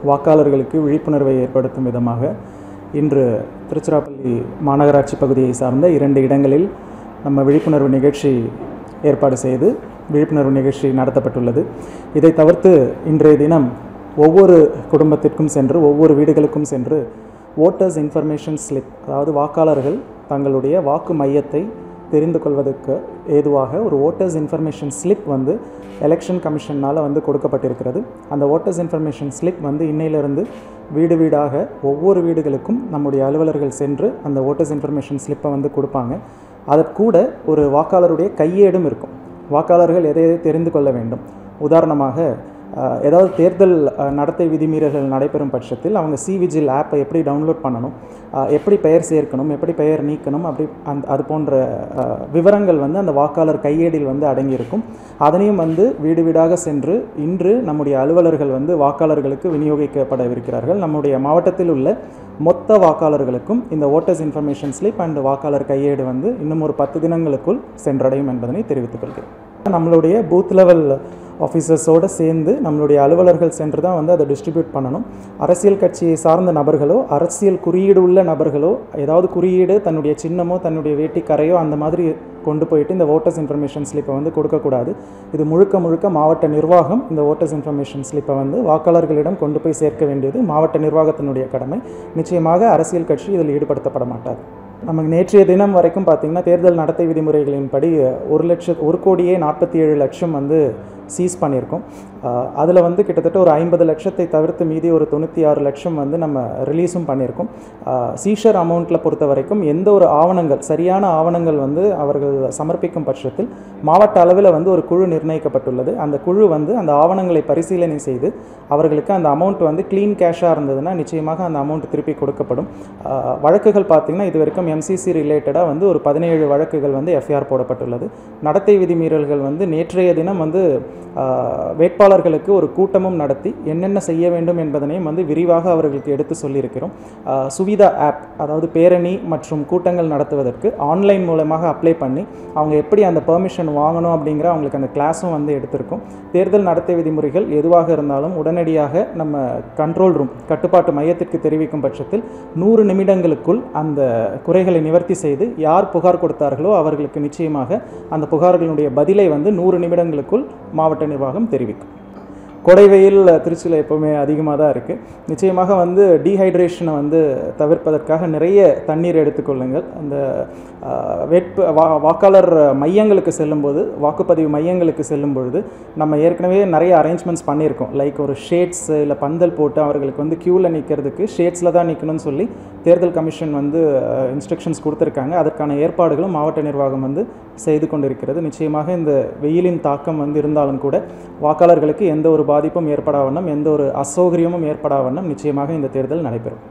வாக்காளர்களுக்கு விழிப்புணர்வை ஏற்படுத்தும் விதமாக இன்று திருச்சிராப்பள்ளி மாநகராட்சி பகுதியை சார்ந்த 2 இடங்களில் நம்ம விழிப்புணர்வு நிகழ்ச்சி ஏற்பாடு செய்து விழிப்புணர்வு நிகழ்ச்சி நடத்தப்பட்டுள்ளது. இதை தவிர்த்து இன்றைய தினம் ஒவ்வொரு குடும்பத்திற்கும் சென்று ஒவ்வொரு வீடுகளுக்கும் சென்று ஓட்டர்ஸ் இன்ஃபர்மேஷன் ஸ்லிப், அதாவது வாக்காளர்கள் தங்களுடைய வாக்கு மையத்தை தெரிந்து கொள்வதற்கு ஏதுவாக ஒரு ஓட்டர்ஸ் இன்ஃபர்மேஷன் ஸ்லிப் எலெக்ஷன் கமிஷனால் கொடுக்கப்பட்டிருக்கிறது. அந்த ஓட்டர்ஸ் இன்ஃபர்மேஷன் ஸ்லிப் இன்னையிலிருந்து வீடு வீடாக ஒவ்வொரு வீடுகளுக்கும் நம்முடைய அலுவலர்கள் சென்று அந்த ஓட்டர்ஸ் இன்ஃபர்மேஷன் ஸ்லிப்பை கொடுப்பாங்க. அதற்கூட ஒரு வாக்காளருடைய கையேடும் இருக்கும். வாக்காளர்கள் எதை தெரிந்து கொள்ள வேண்டும், உதாரணமாக ஏதாவது தேர்தல் நடத்தை விதிமீறல்கள் நடைபெறும் பட்சத்தில் அவங்க சிவிஜில் ஆப்பை எப்படி டவுன்லோட் பண்ணணும், எப்படி பெயர் சேர்க்கணும், எப்படி பெயர் நீக்கணும், அது போன்ற விவரங்கள் அந்த வாக்காளர் கையேடில் அடங்கியிருக்கும். அதனையும் வீடு வீடாக சென்று இன்று நம்முடைய அலுவலர்கள் வாக்காளர்களுக்கு விநியோகிக்கப்படவிருக்கிறார்கள். நம்முடைய மாவட்டத்தில் உள்ள மொத்த வாக்காளர்களுக்கும் இந்த ஓட்டர்ஸ் இன்ஃபர்மேஷன் ஸ்லிப் அண்ட் வாக்காளர் கையேடு இன்னும் ஒரு 10 தினங்களுக்குள் சென்றடையும் என்பதனை தெரிவித்துக் கொள்கிறேன். நம்மளுடைய பூத் லெவல் ஆஃபீஸர்ஸோடு சேர்ந்து நம்மளுடைய அலுவலர்கள் சென்று தான் அதை டிஸ்ட்ரிபியூட் பண்ணணும். அரசியல் கட்சியை சார்ந்த நபர்களோ அரசியல் குறியீடு உள்ள நபர்களோ ஏதாவது குறியீடு தன்னுடைய சின்னமோ தன்னுடைய வேட்டி கரையோ அந்த மாதிரி கொண்டு போயிட்டு இந்த ஓட்டர்ஸ் இன்ஃபர்மேஷன் ஸ்லிப்பை கொடுக்கக்கூடாது. இது முழுக்க மாவட்ட நிர்வாகம் இந்த ஓட்டர்ஸ் இன்ஃபர்மேஷன் ஸ்லிப்பை வாக்காளர்களிடம் கொண்டு போய் சேர்க்க வேண்டியது மாவட்ட நிர்வாகத்தினுடைய கடமை. நிச்சயமாக அரசியல் கட்சி இதில் ஈடுபடுத்தப்பட மாட்டாது. நமக்கு நேற்றைய தினம் வரைக்கும் பார்த்திங்கன்னா தேர்தல் நடத்தை விதிமுறைகளின்படி 1,47,00,000 சீஸ் பண்ணியிருக்கோம். அதில் கிட்டத்தட்ட ஒரு 50 லட்சத்தை தவிர்த்து மீதி ஒரு 96 லட்சம் நம்ம ரிலீஸும் பண்ணியிருக்கோம். சீஷர் அமௌண்ட்டில் பொறுத்த வரைக்கும் எந்த ஒரு ஆவணங்கள் சரியான ஆவணங்கள் அவர்கள் சமர்ப்பிக்கும் பட்சத்தில் மாவட்ட அளவில் ஒரு குழு நிர்ணயிக்கப்பட்டுள்ளது. அந்த குழு அந்த ஆவணங்களை பரிசீலனை செய்து அவர்களுக்கு அந்த அமௌண்ட் க்ளீன் கேஷாக இருந்ததுன்னா நிச்சயமாக அந்த அமௌண்ட் திருப்பி கொடுக்கப்படும். வழக்குகள் பார்த்திங்கன்னா இது வரைக்கும் எம்சிசி ரிலேட்டடாக ஒரு 17 வழக்குகள் எஃப்ஐஆர் போடப்பட்டுள்ளது. நடத்தை விதிமீறல்கள் நேற்றைய தினம் வேட்பாளர்களுக்கு ஒரு கூட்டமும் நடத்தி என்னென்ன செய்ய வேண்டும் என்பதனையும் விரிவாக அவர்களுக்கு எடுத்து சொல்லியிருக்கிறோம். சுவிதா ஆப், அதாவது பேரணி மற்றும் கூட்டங்கள் நடத்துவதற்கு ஆன்லைன் மூலமாக அப்ளை பண்ணி அவங்க எப்படி அந்த பெர்மிஷன் வாங்கணும் அப்படிங்கிற அவங்களுக்கு அந்த கிளாஸும் எடுத்திருக்கோம். தேர்தல் நடத்தை விதிமுறைகள் எதுவாக இருந்தாலும் உடனடியாக நம்ம கண்ட்ரோல் ரூம் கட்டுப்பாட்டு மையத்திற்கு தெரிவிக்கும் பட்சத்தில் 100 நிமிடங்களுக்குள் அந்த குறைகளை நிவர்த்தி செய்து யார் புகார் கொடுத்தார்களோ அவர்களுக்கு நிச்சயமாக அந்த புகார்களுடைய பதிலை 100 நிமிடங்களுக்குள் மாவட்ட நிர்வாகம் தெரிவிக்கும். கோடை வெயில் திருச்சியில் எப்போவுமே அதிகமாக தான் இருக்குது. நிச்சயமாக டீஹைட்ரேஷனை தவிர்ப்பதற்காக நிறைய தண்ணீர் எடுத்துக்கொள்ளுங்கள். அந்த வாக்காளர் மையங்களுக்கு செல்லும்போது, வாக்குப்பதிவு மையங்களுக்கு செல்லும் பொழுது நம்ம ஏற்கனவே நிறைய அரேஞ்ச்மெண்ட்ஸ் பண்ணியிருக்கோம். லைக் ஒரு ஷேட்ஸ் இல்லை பந்தல் போட்டு அவர்களுக்கு க்யூவில் நிற்கிறதுக்கு ஷேட்ஸில் தான் நிற்கணும்னு சொல்லி தேர்தல் கமிஷன் இன்ஸ்ட்ரக்ஷன்ஸ் கொடுத்துருக்காங்க. அதற்கான ஏற்பாடுகளும் மாவட்ட நிர்வாகம் செய்து கொண்டிருக்கிறது. நிச்சயமாக இந்த வெயிலின் தாக்கம் இருந்தாலும் கூட வாக்காளர்களுக்கு எந்த ஒரு பாதிப்பும் ஏற்படாவண்ணம், எந்த ஒரு அசௌகரியமும் ஏற்படாவண்ணம் நிச்சயமாக இந்த தேர்தல் நடைபெறும்.